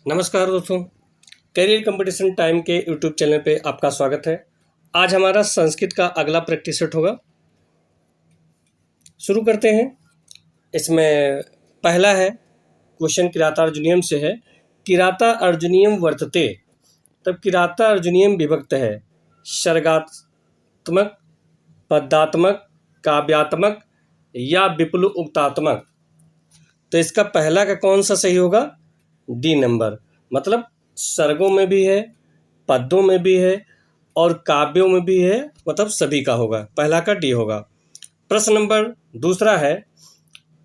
नमस्कार दोस्तों, career competition time के यूट्यूब चैनल पे आपका स्वागत है। आज हमारा संस्कृत का अगला प्रैक्टिस सेट होगा। शुरू करते हैं। इसमें पहला है क्वेश्चन किराता अर्जुनियम से है। किराता अर्जुनियम वर्तते, तब किराता अर्जुनियम विभक्त है सर्गात्मक, पदात्मक, काव्यात्मक या विपुल उक्तात्मक। तो इसका पहला का कौन सा सही होगा? डी नंबर, मतलब सर्गों में भी है, पद्यों में भी है और काव्यों में भी है, मतलब सभी का होगा। पहला का डी होगा। प्रश्न नंबर दूसरा है,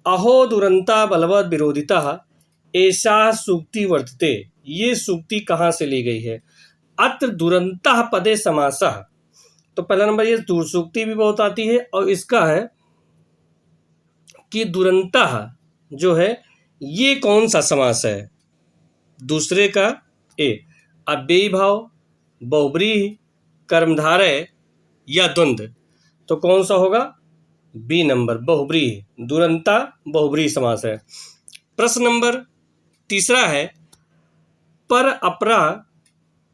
अहो दुरंता बलवद विरोधिता ऐसा सूक्ति वर्तते। ये सूक्ति कहाँ से ली गई है? अत्र दुरंता पदे समासः। तो पहला नंबर ये सूक्ति भी बहुत आती है और इसका है कि दुरंता जो है ये कौन सा समास है? दूसरे का ए, अव्ययी भाव, बहुब्रीहि, कर्मधारय या द्वंद्व। तो कौन सा होगा? B number, बहुब्रीहि। दुरंता बहुब्रीहि समास है। प्रश्न नंबर तीसरा है, पर अपरा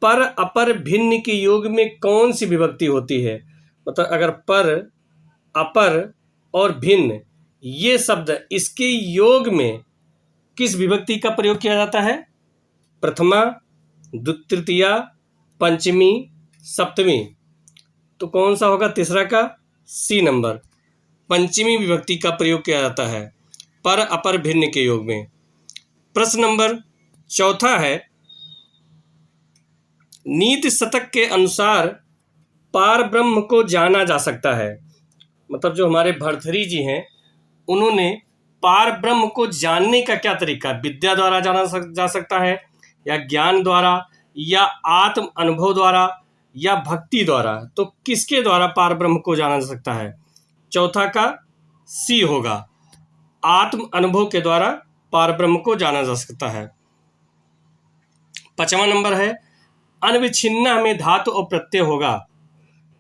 पर अपर भिन्न के योग में कौन सी विभक्ति होती है? मतलब अगर पर, अपर और भिन्न ये शब्द, इसके योग में किस विभक्ति का प्रयोग किया जाता है? प्रथमा, तृतीया, पंचमी, सप्तमी। तो कौन सा होगा तीसरा का? सी नंबर, पंचमी विभक्ति का प्रयोग किया जाता है पर अपर भिन्न के योग में। प्रश्न नंबर चौथा है, नीति शतक के अनुसार पार ब्रह्म को जाना जा सकता है। मतलब जो हमारे भर्तृहरि जी हैं उन्होंने पार ब्रह्म को जानने का क्या तरीका? विद्या द्वारा जाना जा सकता है या ज्ञान द्वारा या आत्म अनुभव द्वारा या भक्ति द्वारा। तो किसके द्वारा पार ब्रह्म को जाना जा सकता है? चौथा का सी होगा, आत्म अनुभव के द्वारा पार ब्रह्म को जाना जा सकता है। पांचवा नंबर है, अनविच्छिन्ना में धातु और प्रत्यय होगा।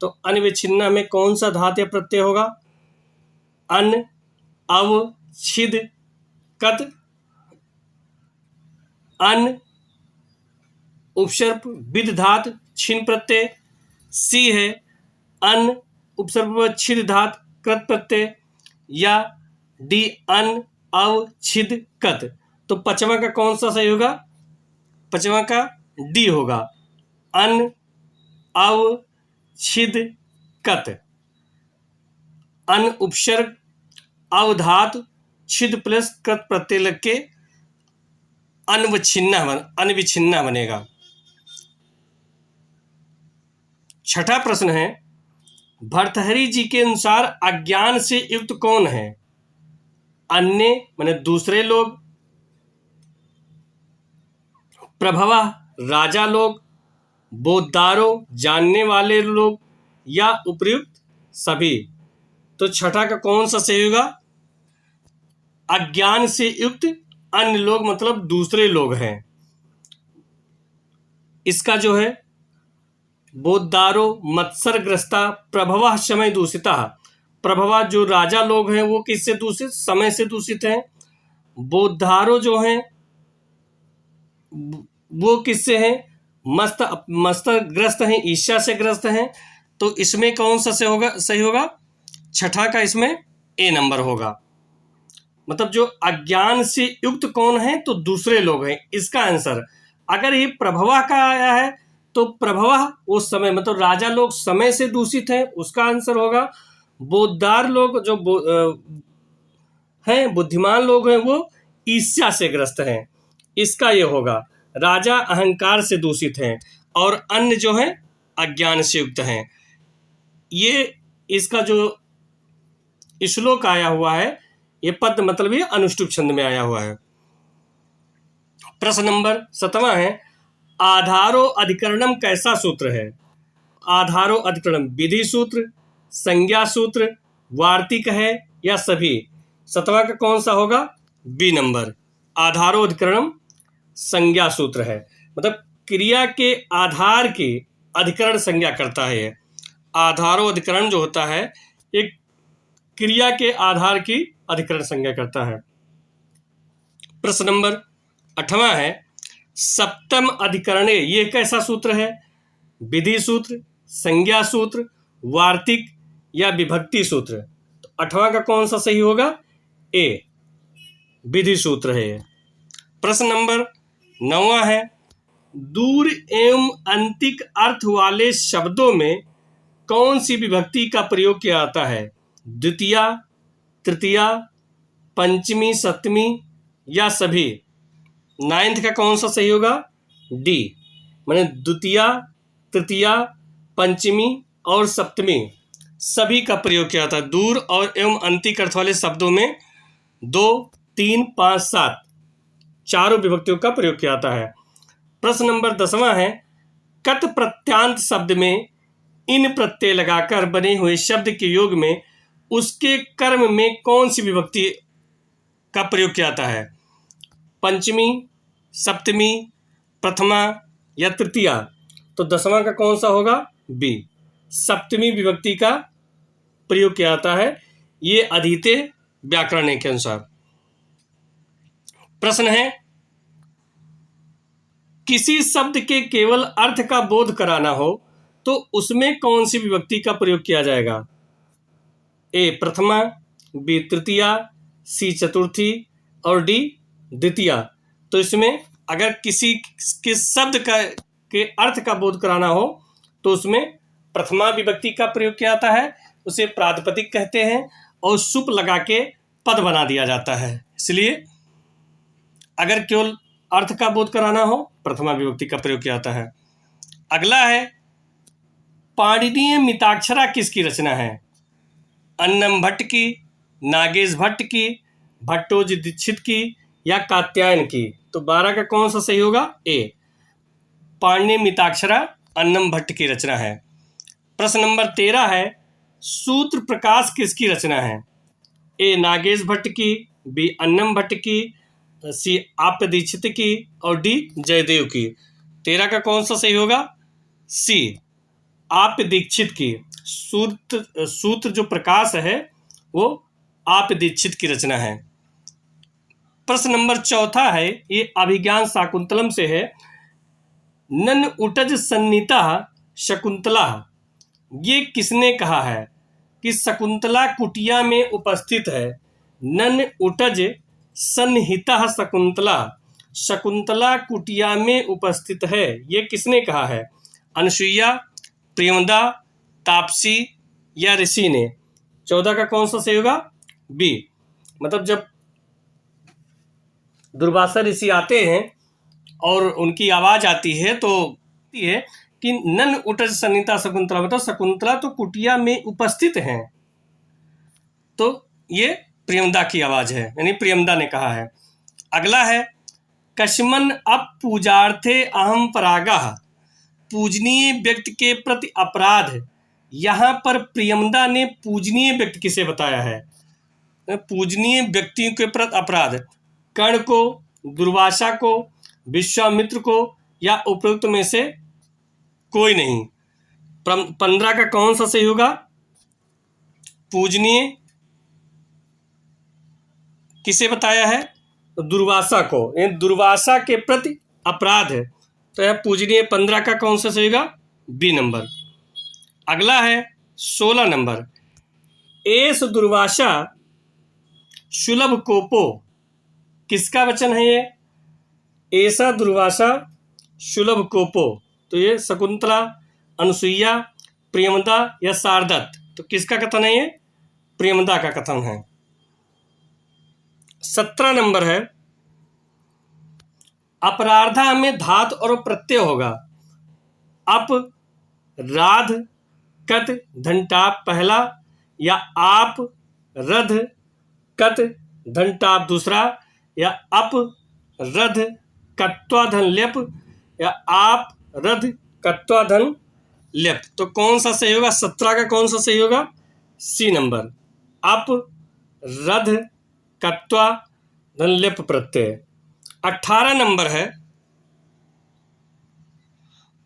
तो अनविच्छिन्ना में कौन सा धातु या प्रत्यय होगा? अन, अव, छिद, कत। अन उपसर्ग विद धात छिन प्रत्यय। सी है अन उपसर्ग छिद धात कृत प्रत्यय या डी अन अव छिद कत। तो पांचवा का कौन सा सही होगा? पांचवा का डी होगा, अन अव छिद कत। अन उपसर्ग अवधात छिद प्लस कृत प्रत्यय लग के अनविच्छिन्ना बनेगा। छठा प्रश्न है, भर्तृहरि जी के अनुसार अज्ञान से युक्त कौन है? अन्य माने दूसरे लोग, प्रभवा राजा लोग, बोधारो जानने वाले लोग या उपर्युक्त सभी। तो छठा का कौन सा सही होगा? अज्ञान से युक्त अन्य लोग मतलब दूसरे लोग हैं। इसका जो है बोधारो मत्सरग्रस्ता प्रभवा समय दूषिता। प्रभवा जो राजा लोग हैं वो किससे दूषित? समय से दूषित हैं। बोधारो जो हैं वो किससे हैं? मत्सरग्रस्त हैं, ईर्ष्या से ग्रस्त हैं। तो इसमें कौन सा सही होगा? छठा का इसमें ए नंबर होगा। मतलब जो अज्ञान से युक्त कौन है? तो दूसरे लोग हैं। इसका आंसर अगर ये प्रभवा का आया है तो प्रभवा वो समय, मतलब राजा लोग समय से दूषित हैं, उसका आंसर होगा। बोधार लोग जो हैं, बुद्धिमान लोग हैं, वो ईर्ष्या से ग्रस्त हैं। इसका ये होगा, राजा अहंकार से दूषित हैं और अन्य जो हैं अज्ञान से युक्त हैं। ये इसका जो श्लोक आया हुआ है ये पद मतलब ये अनुष्टुप छंद में आया हुआ है। प्रश्न नंबर 7वां है, आधारो अधिकरणम कैसा सूत्र है? आधारो अधिकरणम विधि सूत्र, संज्ञा सूत्र, वार्तिक है या सभी। 7वां का कौन सा होगा? बी नंबर, आधारो अधिकरणम संज्ञा सूत्र है। मतलब क्रिया के आधार की अधिकरण संज्ञा करता है। आधारो अधिकरण जो होता है एक क्रिया के आधार की अधिकरण संज्ञा करता है। प्रश्न नंबर 8वां है, सप्तम अधिकरणे, ये कैसा सूत्र है? विधि सूत्र, संज्ञा सूत्र, वार्तिक या विभक्ति सूत्र? तो 8वां का कौन सा सही होगा? ए, विधि सूत्र है ये। प्रश्न नंबर 9वां है, दूर एवं अंतिक अर्थ वाले शब्दों में कौन सी विभक्ति का प्रयोग किया जाता है? द्वितीया, तृतीया, पंचमी, सप्तमी या सभी? 9th का कौन सा सही होगा? डी, माने द्वितीया, तृतीया, पंचमी और सप्तमी सभी का प्रयोग किया जाता है। दूर और एवं अंतिक अर्थ वाले शब्दों में 2, 3, 5, 7 चारों विभक्तियों का प्रयोग किया जाता है। प्रश्न नंबर 10वां है, कत प्रत्यांत शब्द में इन प्रत्यय लगाकर बने हुए शब्द के योग में उसके कर्म में कौन सी विभक्ति का प्रयोग किया जाता है? पंचमी, सप्तमी, प्रथमा या तृतीया? तो 10वां का कौन सा होगा? बी, सप्तमी विभक्ति का प्रयोग किया जाता है, ये अधीते व्याकरण के अनुसार। प्रश्न है, किसी शब्द के केवल अर्थ का बोध कराना हो तो उसमें कौन सी विभक्ति का प्रयोग किया जाएगा? ए, प्रथमा, बी, तृतीया, सी, चतुर्थी और डी, द्वितीया। तो इसमें अगर किसी के शब्द के अर्थ का बोध कराना हो तो उसमें प्रथमा विभक्ति का प्रयोग किया जाता है, उसे प्रातिपदिक कहते हैं, और सुप लगा के पद बना दिया जाता है। इसलिए अगर केवल अर्थ का बोध कराना हो प्रथमा विभक्ति का प्रयोग किया जाता है। अगला है, पाणिनीय मिताक्षरा किसकी रचना है? अन्नम भट्ट की, नागेश भट्ट की, भट्टोजी दीक्षित की या कात्यायन की? तो 12 का कौन सा सही होगा? ए, पाणिनीय मिताक्षरा अन्नम भट्ट की रचना है। प्रश्न नंबर 13 है, सूत्र प्रकाश किसकी रचना है? ए, नागेश भट्ट की, बी, अन्नम भट्ट की, सी, आप्य दीक्षित की और डी, जयदेव की? 13 का कौन सा सही होगा? सी, आप्य दीक्षित की। सूत्र जो प्रकाश है वो आप्य दीक्षित की रचना है। प्रश्न नंबर 14 है, ये अभिज्ञान शाकुंतलम से है, नन उटज सन्नीता शकुंतला, ये किसने कहा है कि शकुंतला कुटिया में उपस्थित है? नन उटज सन्निहिता शकुंतला, शकुंतला कुटिया में उपस्थित है, ये किसने कहा है? अनुसुईया, प्रियमदा, तापसी या ऋषि ने? 14 का कौन सा सही होगा? बी, मतलब जब दुर्वासा ऋषि आते हैं और उनकी आवाज आती है तो ये कि नन उटज सन्निहिता शकुंतला, मतलब शकुंतला तो कुटिया में उपस्थित हैं, तो ये प्रियमदा की आवाज है, यानी प्रियमदा ने कहा है। अगला है, कश्मन अप पूजार्थे अहम परागः, पूजनीय व्यक्ति के प्रति अपराध। यहाँ पर प्रियमदा ने पूजनीय व्यक्ति किसे बताया है? पूजनीय व्यक्तियों के प्रति अपराध, कर्ण को, दुर्वासा को, विश्वामित्र को या उपरोक्त में से कोई नहीं? 15 का कौन सा सही होगा? पूजनीय किसे बताया है? दुर्वासा को, यानी दुर्वासा के प्रति अपराध है, तो यह पूजनीय 15 का कौन सा सही होगा? B number. अगला है 16 नंबर, एस दुर्वासा सुलभ कोपो, किसका वचन है ये? ऐसा दुर्वासा सुलभ कोपो, तो ये शकुंतला, अनुसुईया, प्रियमदा या शारदत्त? तो किसका कथन है ये? प्रियमदा का कथन है। 17 नंबर है, अपराधा में धातु और प्रत्यय होगा। अप, राध, कत, धनटाप पहला या आप, रध, कत, धनटाप दूसरा या अप, रध, कत्वाधन लेप या आप, रध, कत्वाधन लेप? तो कौन सा सही होगा? 17 का कौन सा सही होगा? सी नंबर, अप, रध, कत्वा, धन लेप प्रत्यय। 18 नंबर है,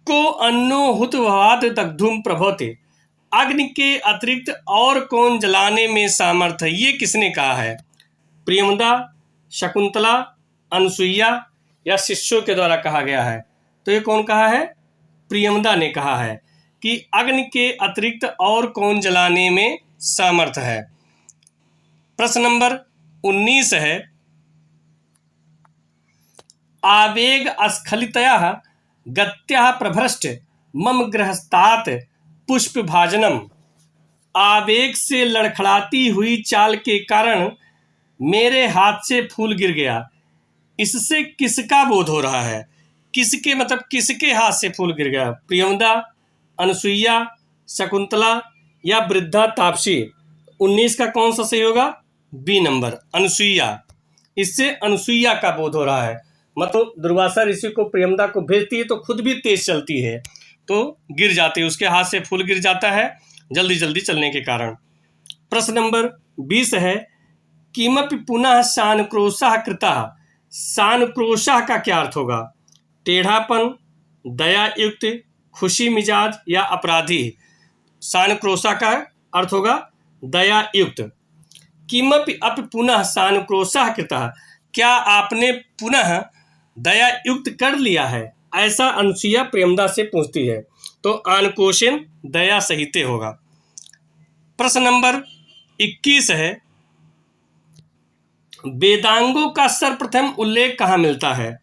को अन्नो हुत भवात दग्धुम प्रभोते, अग्नि के अतिरिक्त और कौन जलाने में सामर्थ है? ये किसने कहा है? प्रियमदा, शकुंतला, अनुसुईया या शिष्यों के द्वारा कहा गया है? तो ये कौन कहा है? प्रियमदा ने कहा है कि अग्नि के अतिरिक्त और कौन जलाने में समर्थ है। प्रश्न नंबर 19 है, आवेग स्खलितया गत्या प्रभ्रष्ट मम गृहस्थात् पुष्प भाजनम। आवेग से लड़खड़ाती हुई चाल के कारण मेरे हाथ से फूल गिर गया। इससे किसका बोध हो रहा है? किसके मतलब किसके हाथ से फूल गिर गया? प्रियमदा, अनुसुईया, शकुंतला या वृद्धा तापसी? 19 का कौन सा सही होगा? B number, Anusuiya. इससे अनुसुईया का बोध हो रहा है। मतलब दुर्वासा ऋषि को प्रियमदा को भेजती है तो खुद भी तेज चलती है, तो गिर जाती है, उसके हाथ से फूल गिर जाता है जल्दी जल्दी चलने के कारण। प्रश्न नंबर 20 है, किमपि पुनः सानुक्रोशः कृतः। सानुक्रोशः का क्या अर्थ होगा? टेढ़ापन, दयायुक्त, खुशी मिजाज या अपराधी? सानुक्रोशः का अर्थ होगा दयायुक्त। किमपि अपि पुनः सानुक्रोशः कृतः, क्या आपने पुनः दयायुक्त कर लिया है? ऐसा अनुसुईया प्रेमदा से पूछती है, तो आनकोशन दया सहिते होगा। प्रश्न नंबर 21 है, वेदांगों का सर्वप्रथम उल्लेख कहाँ मिलता है?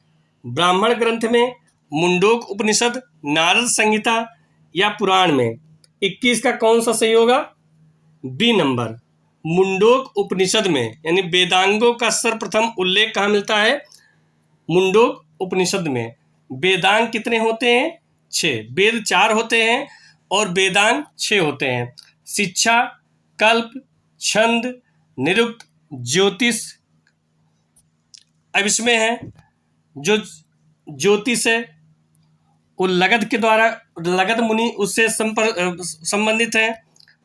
ब्राह्मण ग्रंथ में, मुंडोक उपनिषद, नारद संहिता या पुराण में? 21 का कौन सा सही होगा? बी नंबर, मुंडोक उपनिषद में। यानी वेदांगों का सर्वप्रथम उल्लेख कहाँ मिलता है? मुंडोक उपनिषद में। वेदांग कितने होते हैं? 6। वेद 4 होते हैं और वेदांग 6 होते हैं। शिक्षा, कल्प, छंद, निरुक्त, ज्योतिष। अब इसमें है जो ज्योतिष है वो लगध के द्वारा, लगध मुनि उससे संबंधित है।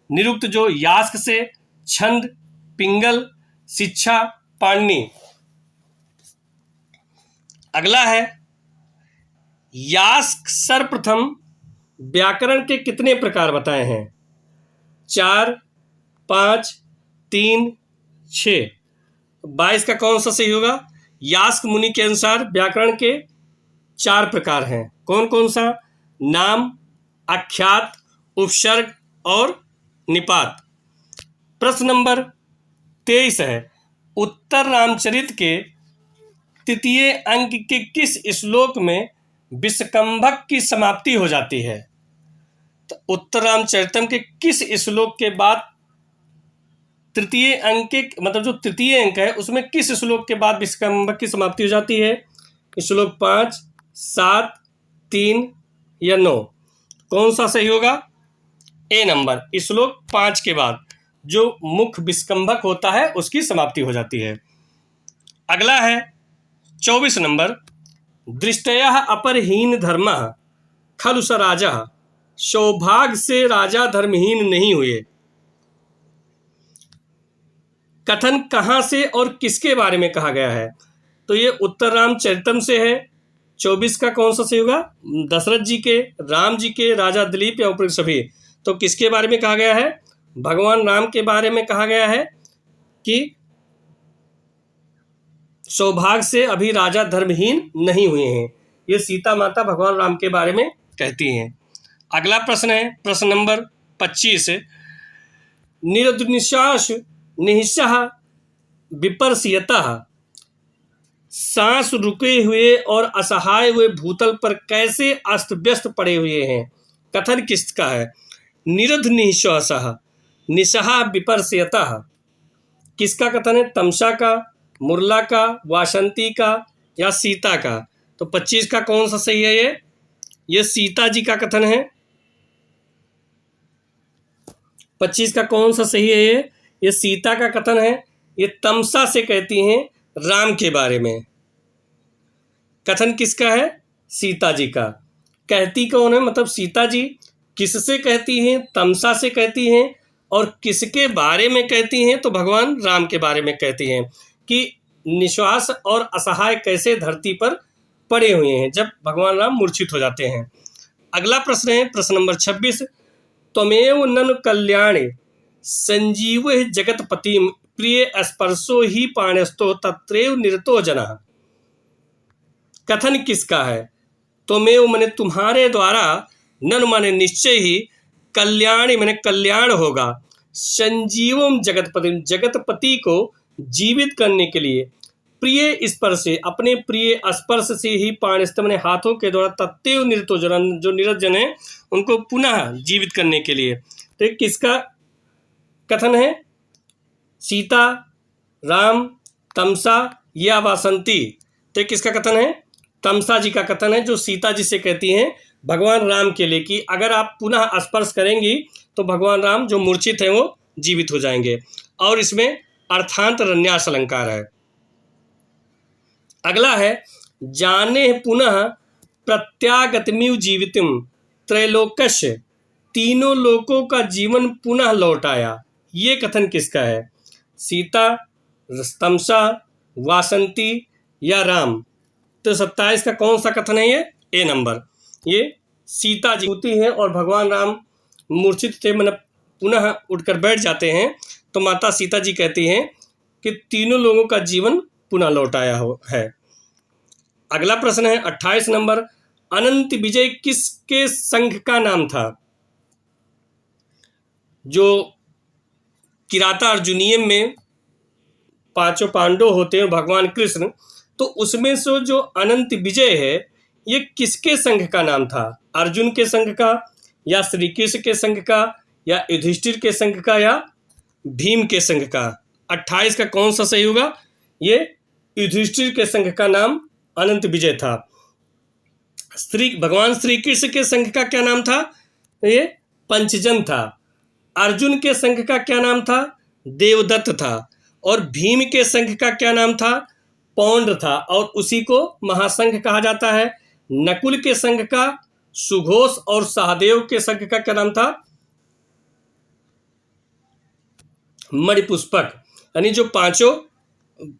निरुक्त जो यास्क से, छंद पिंगल, शिक्षा पाणिनि। अगला है, यास्क सर्वप्रथम व्याकरण के कितने प्रकार बताए हैं? 4, 5, 3, 6। 22 का कौन सा सही होगा? यास्क मुनि के अनुसार व्याकरण के 4 प्रकार हैं। कौन कौन सा? नाम, आख्यात, उपसर्ग और निपात। प्रश्न नंबर 23 है, उत्तर रामचरित के तृतीय अंक के किस श्लोक में विष्कंभक की समाप्ति हो जाती है? तो उत्तर रामचरितम के किस श्लोक के बाद तृतीय अंक के मतलब जो तृतीय अंक है उसमें किस श्लोक के बाद विष्कंभक की समाप्ति हो जाती है? श्लोक 5, 7, 3 या 9? कौन सा सही होगा? ए नंबर, श्लोक 5 के बाद जो मुख विष्कंभक होता है उसकी समाप्ति हो जाती है। अगला है 24 नंबर, दृष्टयः अपरहीन धर्मः खलु स राजः। सौभाग्य से राजा धर्महीन नहीं हुए। कथन कहाँ से और किसके बारे में कहा गया है? तो ये उत्तर रामचरितम से है। 24 का कौन सा सही होगा? दशरथ जी के, राम जी के, राजा दिलीप या उपरोक्त सभी? तो किसके बारे में कहा गया है? भगवान राम के बारे में कहा गया है कि सौभाग्य से अभी राजा धर्महीन नहीं हुए हैं। ये सीता माता भगवान राम के बारे में कहती हैं। अगला प्रश्न है प्रश्न नंबर 25, निरदुनिश्वास निहिषः विपर्ययतः। सांस रुके हुए और असहाय हुए भूतल पर कैसे अस्त व्यस्त पड़े हुए हैं? कथन किसका है? निरुद्ध निश्वासः निशः विपर्ययतः। किसका कथन है? तमसा का, मुरला का, वासंती का या सीता का? तो 25 का कौन सा सही है? ये सीता जी का कथन है। 25 का कौन सा सही है? ये सीता का कथन है। ये तमसा से कहती हैं राम के बारे में। कथन किसका है? सीता जी का। कहती कौन है? मतलब सीता जी किससे कहती हैं? तमसा से कहती हैं। और किसके बारे में कहती हैं? तो भगवान राम के बारे में कहती हैं कि निश्वास और असहाय कैसे धरती पर पड़े हुए हैं जब भगवान राम मूर्छित हो जाते हैं। अगला प्रश्न है प्रश्न नंबर 26, त्वमेव ननु कल्याणे संजीव जगतपति प्रिय स्पर्शो ही पाणस्तो तत्रैव निरतो जनः। कथन किसका है? तो मैंने तुम्हारे द्वारा नन माने निश्चय ही कल्याणी मैंने कल्याण होगा, संजीवम जगतपति जगतपति को जीवित करने के लिए, प्रिय स्पर्श से अपने प्रिय स्पर्श से ही पाणिस्त मैंने हाथों के द्वारा तत्व निरतो जो निरज्जन है उनको पुनः जीवित करने के लिए। तो ये किसका कथन है? सीता, राम, तमसा या वासंती? तो ये किसका कथन है? तमसा जी का कथन है, जो सीता जी से कहती हैं भगवान राम के लिए कि अगर आप पुनः स्पर्श करेंगी तो भगवान राम जो मूर्छित हैं वो जीवित हो जाएंगे। और इसमें अर्थांतर अन्यास अलंकार है। अगला है जाने पुनः प्रत्यागतमिव जीवितम त्रैलोक्यस्य, तीनों लोकों का जीवन पुनः लौट आया। ये कथन किसका है? सीता, तमसा, वासंती या राम? तो 27 का कौन सा कथन है? ये ए नंबर। ये सीता जी होती हैं और भगवान राम मूर्छित थे, मतलब पुनः उठकर बैठ जाते हैं, तो माता सीता जी कहती हैं कि तीनों लोगों का जीवन पुनः लौट आया है। अगला प्रश्न है 28 नंबर, अनंत विजय किसके संघ का नाम था? जो किराता अर्जुनीयम में पांचों पांडव होते हैं भगवान कृष्ण, तो उसमें से जो अनंत विजय है ये किसके संघ का नाम था? अर्जुन के संघ का, या श्री कृष्ण के संघ का, या युधिष्ठिर के संघ का, या भीम के संघ का? 28 का कौन सा सही होगा? ये युधिष्ठिर के संघ का नाम अनंत विजय था। भगवान श्री कृष्ण के संघ का क्या नाम था? ये पंचजन था। अर्जुन के संघ का क्या नाम था? देवदत्त था। और भीम के संघ का क्या नाम था? पौंड्र था, और उसी को महासंघ कहा जाता है। नकुल के संघ का सुघोष, और सहदेव के संघ का क्या नाम था? मणिपुष्पक। यानी जो पांचों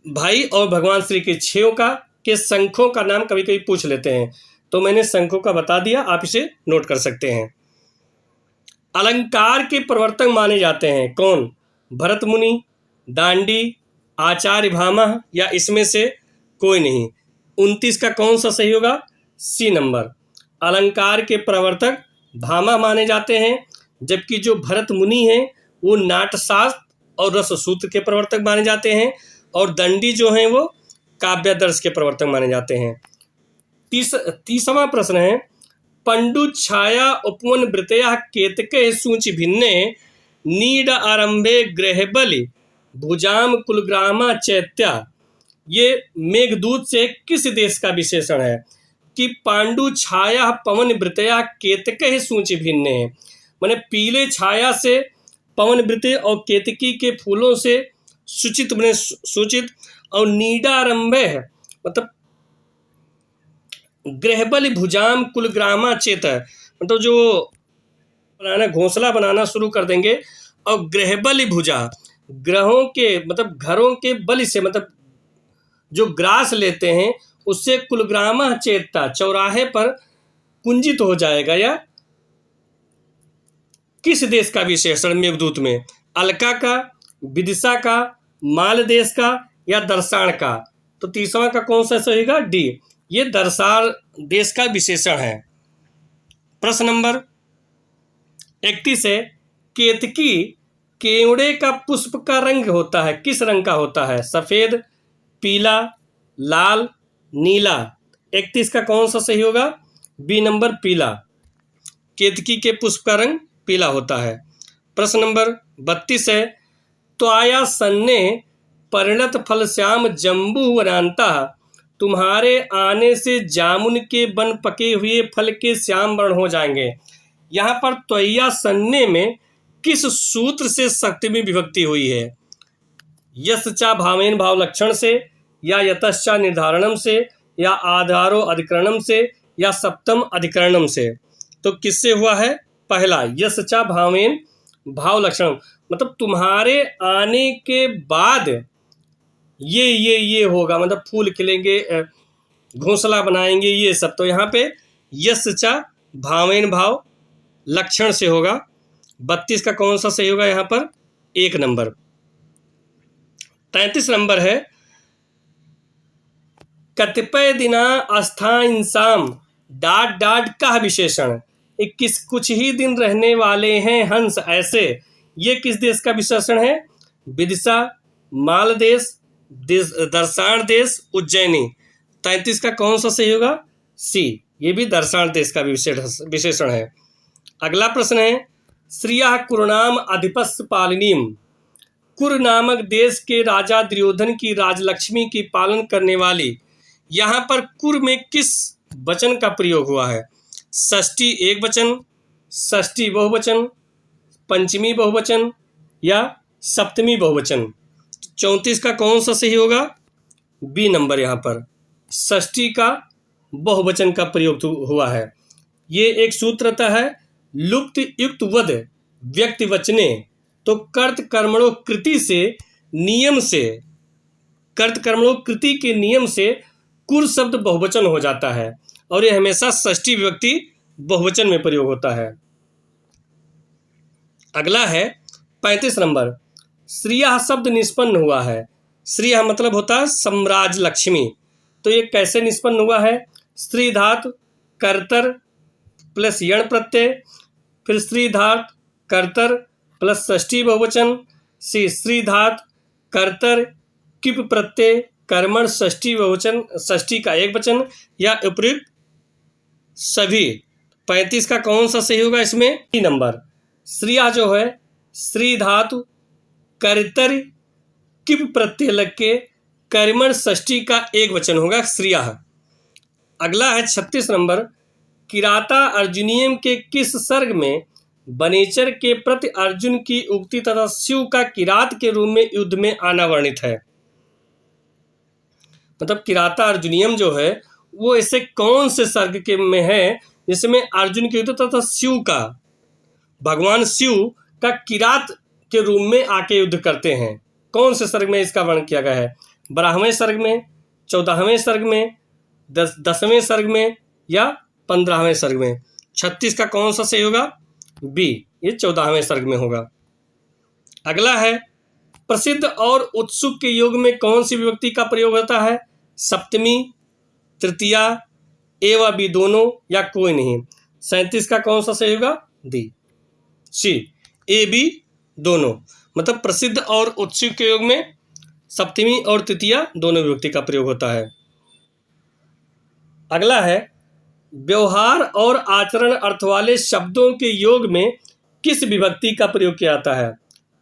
भाई और भगवान श्री के छयों का के संघों का नाम कभी कभी पूछ लेते हैं, तो मैंने संघों का बता दिया, आप इसे नोट कर सकते हैं। अलंकार के प्रवर्तक माने जाते हैं कौन? भरत मुनि, दांडी, आचार्य भामा, या इसमें से कोई नहीं? 29 का कौन सा सही होगा? C number. अलंकार के प्रवर्तक भामा माने जाते हैं, जबकि जो भरत मुनि हैं वो नाट्यशास्त्र और रससूत्र के प्रवर्तक माने जाते हैं, और दंडी जो हैं वो काव्यादर्श के प्रवर्तक माने जाते हैं। 30वां प्रश्न है, पंडु छाया उपवन वृतया केतके सूचि भिन्ने नीड आरंभे ग्रहबलि भुजाम कुलग्रामा चैत्या। ये मेघदूत से किस देश का विशेषण है? कि पांडु छाया पवन वृतया केतके सूचि भिन्ने, माने पीले छाया से पवन वृत्य और केतकी के फूलों से सूचित बने सूचित, और नीडारंभे है मतलब ग्रहबल भुजाम कुलग्रामा चेत, मतलब जो बनाना घोंसला बनाना शुरू कर देंगे, और ग्रहबल भुजा ग्रहों के मतलब घरों के बल से, मतलब जो ग्रास लेते हैं उससे कुलग्रामा चेतता चौराहे पर कुंजित हो जाएगा। या किस देश का विशेषण मेघदूत में? अलका का, विदिशा का, माल देश का, या दर्शान का? तो 30वां का कौन सा सही होगा? डी, ये दर्शान देश का विशेषण है। प्रश्न नंबर 31 है, केतकी केवड़े का पुष्प का रंग होता है, किस रंग का होता है? सफेद, पीला, लाल, नीला? 31 का कौन सा सही होगा? बी नंबर, पीला। केतकी के पुष्प का रंग पीला होता है। प्रश्न नंबर 32 है, त्वाया सन्ने परिणत फल श्याम जम्बू वनांता, तुम्हारे आने से जामुन के बन पके हुए फल के श्याम वर्ण हो जाएंगे। यहाँ पर त्वया सन्ने में किस सूत्र से सप्तमी विभक्ति हुई है? यश्चा भावेन भाव लक्षण से, या यतश्चा निर्धारणम से, या आधारो अधिकरणम से, या सप्तम अधिकरणम से? तो किससे हुआ है? पहला, यश्चा भावेन भाव लक्षण, मतलब तुम्हारे आने के बाद ये होगा, मतलब फूल खिलेंगे, घोंसला बनाएंगे, ये सब। तो यहाँ पे यश्चा भावेन भाव लक्षण से होगा। 32 का कौन सा सही होगा यहाँ पर? 1 नंबर। 33 नंबर है, कतिपय दिना अस्थायिंसाम डाट डाट का विशेषण, कुछ ही दिन रहने वाले हैं हंस ऐसे, ये किस देश का विशेषण है? विदिशा, मालदेश, दर्शान देश, उज्जैनी। 33 का कौन सा सही होगा? सी, ये भी दर्शान देश का विशेषण है। अगला प्रश्न है, श्रिया कुरुनाम अधिपस्य पालिनीम, कुर नामक देश के राजा दुर्योधन की राजलक्ष्मी की पालन करने वाली, यहाँ पर कुर में किस वचन का प्रयोग हुआ है? षष्ठी एक वचन, षष्ठी बहुवचन, पंचमी बहुवचन या सप्तमी बहुवचन? 34 का कौन सा सही होगा? बी नंबर, यहाँ पर षष्ठी का बहुवचन का प्रयोग हुआ है। ये एक सूत्र रहता है, लुप्त युक्त वद व्यक्ति वचने, तो कर्त कर्मणो कृति से नियम से, कर्त कर्मणो कृति के नियम से कुर शब्द बहुवचन हो जाता है और ये हमेशा षष्ठी विभक्ति बहुवचन में प्रयोग होता है। अगला है 35 नंबर, श्रिया शब्द निष्पन्न हुआ है। श्रिया मतलब होता है सम्राज लक्ष्मी, तो ये कैसे निष्पन्न हुआ है? स्त्री धातु कर्तर प्लस यण प्रत्यय, फिर स्त्री धातु कर्तर प्लस षष्ठी बहुवचन, स्त्री धातु कर्तर किप प्रत्यय कर्मण षष्ठी बहुवचन, षष्ठी का एक वचन या उपयुक्त सभी। 35 का कौन सा सही होगा इसमें? डी नंबर, श्रिया जो है स्त्री धातु कर्तर किप प्रत्यय लग के कर्मण षष्ठी का एक वचन होगा श्रिया। अगला है 36 नंबर, किराता अर्जुनियम के किस सर्ग में बनेचर के प्रति अर्जुन की उक्ति तथा शिव का किरात के रूप में युद्ध में आना वर्णित है? मतलब किराता अर्जुनियम जो है वो ऐसे कौन से सर्ग के में है जिसमें अर्जुन के युद्ध तथा शिव का, भगवान शिव का किरात के रूप में आके युद्ध करते हैं? कौन से सर्ग में इसका वर्णन किया गया है? 12वें सर्ग में, 14वें सर्ग में, 10वें सर्ग में या 15वें सर्ग में? 36 का कौन सा सही होगा? बी, ये 14वें सर्ग में होगा। अगला है, प्रसिद्ध और उत्सुक के योग में कौन सी विभक्ति का प्रयोग होता है? सप्तमी, तृतीया, ए व बी दोनों या कोई नहीं? 37 का कौन सा सही होगा? डी, सी, ए बी दोनों। मतलब प्रसिद्ध और उत्सुक के योग में सप्तमी और तृतीया दोनों विभक्ति का प्रयोग होता है। अगला है, व्यवहार और आचरण अर्थ वाले शब्दों के योग में किस विभक्ति का प्रयोग किया जाता है?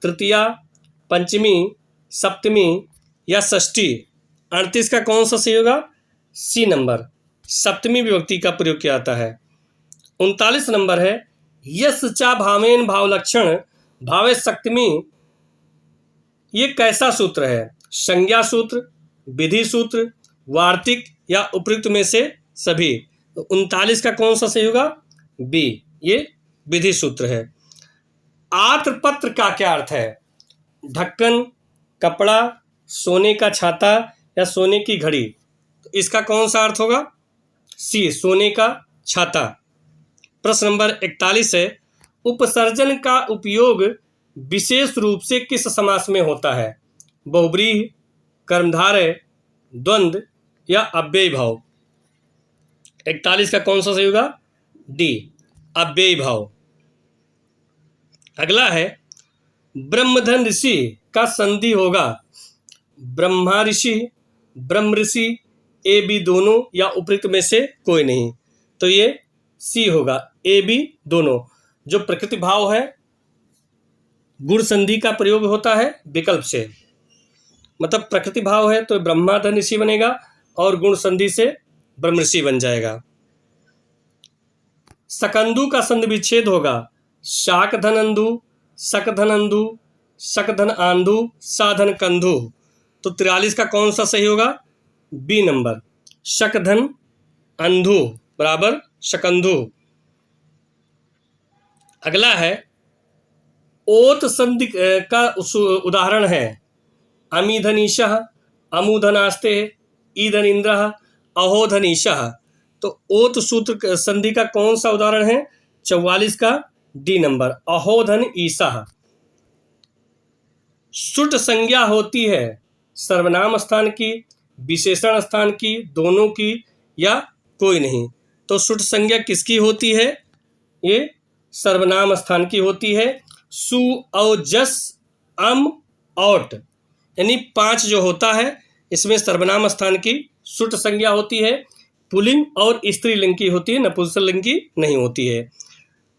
तृतीया, पंचमी, सप्तमी या षष्ठी? 38 का कौन सा सही होगा? सी नंबर, सप्तमी विभक्ति का प्रयोग किया जाता है। 39 नंबर है, यस चा भावेन भावलक्षण भावे सप्तमी, ये कैसा सूत्र है? संज्ञा सूत्र, विधि सूत्र, वार्तिक या उपयुक्त में से सभी? तो 39 का कौन सा सही होगा? बी, ये विधि सूत्र है। आत्रपत्र का क्या अर्थ है? ढक्कन, कपड़ा, सोने का छाता या सोने की घड़ी? तो इसका कौन सा अर्थ होगा? सी, सोने का छाता। प्रश्न नंबर 41 है, उपसर्जन का उपयोग विशेष रूप से किस समास में होता है? बहुब्रीहि, कर्मधारय, द्वंद्व या अव्ययी भाव? 41 का कौन सा सही होगा? डी, अव्ययी भाव। अगला है, ब्रह्मधन ऋषि का संधि होगा ब्रह्मा ऋषि, ब्रह्म ऋषि, ए बी दोनों या उपयुक्त में से कोई नहीं? तो ये सी होगा, ए बी दोनों। जो प्रकृति भाव है गुण संधि का प्रयोग होता है विकल्प से, मतलब प्रकृति भाव है तो ब्रह्माधन ऋषि बनेगा और गुण संधि से ब्रह्म ऋषि बन जाएगा। सकंदु का संधि विच्छेद होगा शाकधन अंधु, शकधन अंधु, शकधन आंधु, साधन कंधु। तो 43 का कौन सा सही होगा? बी नंबर, शकधन अंधु बराबर शकंधु। अगला है, ओत संधि का उदाहरण है अमीधनीशः, अमूधनास्ते, ईधन इंद्रः, अहोधनीशः। तो ओत सूत्र संधि का कौन सा उदाहरण है? 44 का डी नंबर, अहोधन ईशः। सुट संज्ञा होती है सर्वनाम स्थान की, विशेषण स्थान की, दोनों की, या कोई नहीं। तो सुट संज्ञा किसकी होती है? ये सर्वनाम स्थान की होती है। सु, औ, जस, अम, औट, यानी 5 जो होता है इसमें सर्वनाम स्थान की सुट संज्ञा होती है। पुल्लिंग और स्त्रीलिंग की होती है, नपुंसकलिंग की नहीं होती है।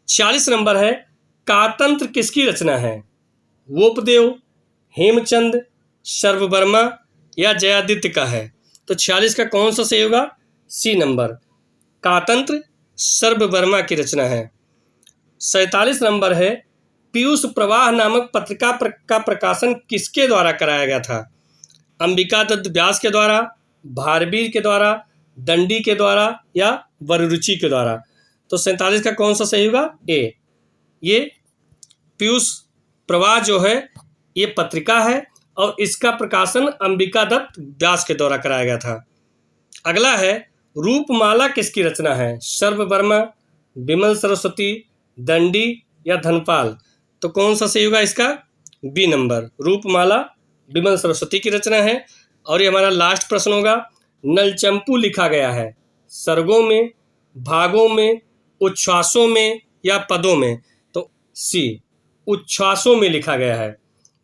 40 नंबर है, कातंत्र किसकी रचना है? वोपदेव, हेमचंद, सर्ववर्मा या जयादित्य का है? तो 46 का कौन सा सही होगा? सी नंबर, कातंत्र सर्ववर्मा की रचना है। 47 नंबर है, पीयूष प्रवाह नामक पत्रिका का प्रकाशन किसके द्वारा कराया गया था? अंबिका दत्त व्यास के द्वारा, भारवीर के द्वारा, दंडी के द्वारा या वररुचि के द्वारा? तो 47 का कौन सा सही होगा? ए। ये पीयूष प्रवाह जो है ये पत्रिका है और इसका प्रकाशन अंबिका दत्त व्यास के द्वारा कराया गया था। अगला है, रूपमाला किसकी रचना है? सर्ववर्मा, विमल सरस्वती, दंडी या धनपाल? तो कौन सा सही होगा इसका? बी नंबर, रूपमाला विमल सरस्वती की रचना है। और ये हमारा लास्ट प्रश्न होगा, नलचंपू लिखा गया है सर्गों में, भागों में, उच्छ्वासों में या पदों में? तो सी, उच्छ्वासों में लिखा गया है,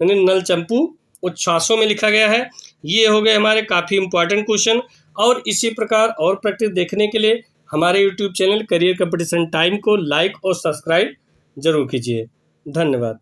यानी नलचंपू उच्छ्वासों में लिखा गया है। ये हो गए हमारे काफ़ी इंपॉर्टेंट क्वेश्चन। और इसी प्रकार और प्रैक्टिस देखने के लिए हमारे YouTube channel career competition time को लाइक और सब्सक्राइब जरूर कीजिए। धन्यवाद।